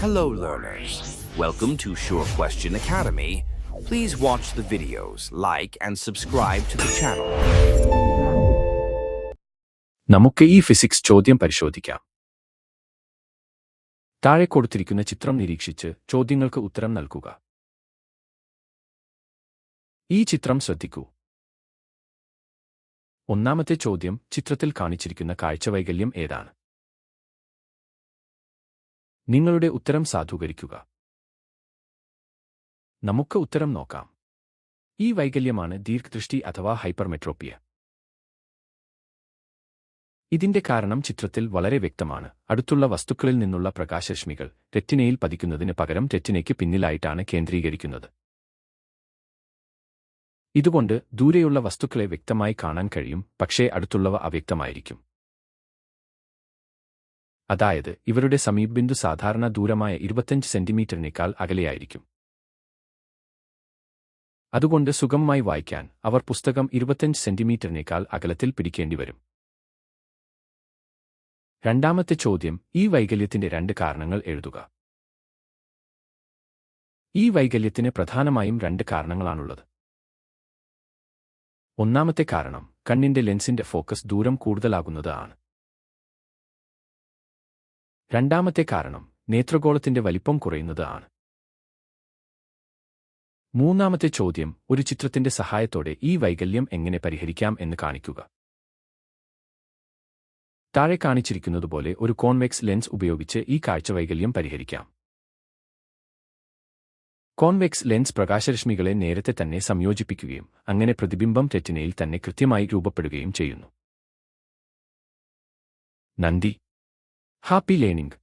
Hello learners, welcome to Sure Question Academy. Please watch the videos, like and subscribe to the channel. നമുക്ക് ഈ physics ചോദ്യം പരിശോധിക്കാം. താഴെ കൊടുത്തിരിക്കുന്ന ചിത്രം നിരീക്ഷിച്ച് ചോദ്യങ്ങൾക്ക് ഉത്തരം നൽകുക. ഈ ചിത്രം ശ്രദ്ധിക്കൂ. ഒന്നാമത്തെ ചോദ്യം, ചിത്രത്തിൽ കാണിച്ചിരിക്കുന്ന കാഴ്ചവൈകല്യം ഏതാണ്? നിങ്ങളുടെ ഉത്തരം സാധൂകരിക്കുക. നമുക്ക് ഉത്തരം നോക്കാം. ഈ വൈകല്യമാണ് ദീർഘദൃഷ്ടി അഥവാ ഹൈപ്പർമെട്രോപ്പിയ. ഇതിന്റെ കാരണം ചിത്രത്തിൽ വളരെ വ്യക്തമാണ്. അടുത്തുള്ള വസ്തുക്കളിൽ നിന്നുള്ള പ്രകാശരശ്മികൾ റെറ്റിനയിൽ പതിക്കുന്നതിന് പകരം റെറ്റിനയ്ക്ക് പിന്നിലായിട്ടാണ് കേന്ദ്രീകരിക്കുന്നത്. ഇതുകൊണ്ട് ദൂരെയുള്ള വസ്തുക്കളെ വ്യക്തമായി കാണാൻ കഴിയും, പക്ഷേ അടുത്തുള്ളവ അവ്യക്തമായിരിക്കും. അതായത് ഇവരുടെ സമീപബിന്ദു സാധാരണ ദൂരമായ 25 സെന്റിമീറ്ററിനേക്കാൾ അകലെയായിരിക്കും. അതുകൊണ്ട് സുഗമമായി വായിക്കാൻ അവർ പുസ്തകം 25 സെന്റിമീറ്ററിനേക്കാൾ അകലത്തിൽ പിടിക്കേണ്ടിവരും. രണ്ടാമത്തെ ചോദ്യം, ഈ വൈകല്യത്തിന്റെ 2 കാരണങ്ങൾ എഴുതുക. ഈ വൈകല്യത്തിന് പ്രധാനമായും 2 കാരണങ്ങളാണുള്ളത്. ഒന്നാമത്തെ കാരണം കണ്ണിന്റെ ലെൻസിന്റെ ഫോക്കസ് ദൂരം കൂടുതലാകുന്നത് ആണ്. രണ്ടാമത്തെ കാരണം നേത്രഗോളത്തിന്റെ വലിപ്പം കുറയുന്നത് ആണ്. മൂന്നാമത്തെ ചോദ്യം, ഒരു ചിത്രത്തിന്റെ സഹായത്തോടെ ഈ വൈകല്യം എങ്ങനെ പരിഹരിക്കാം എന്ന് കാണിക്കുക. താഴെ കാണിച്ചിരിക്കുന്നതുപോലെ ഒരു കോൺവെക്സ് ലെൻസ് ഉപയോഗിച്ച് ഈ കാഴ്ചവൈകല്യം പരിഹരിക്കാം. കോൺവെക്സ് ലെൻസ് പ്രകാശരശ്മികളെ നേരത്തെ തന്നെ സംയോജിപ്പിക്കുകയും അങ്ങനെ പ്രതിബിംബം റെറ്റിനയിൽ തന്നെ കൃത്യമായി രൂപപ്പെടുകയും ചെയ്യുന്നു. നന്ദി. Happy learning.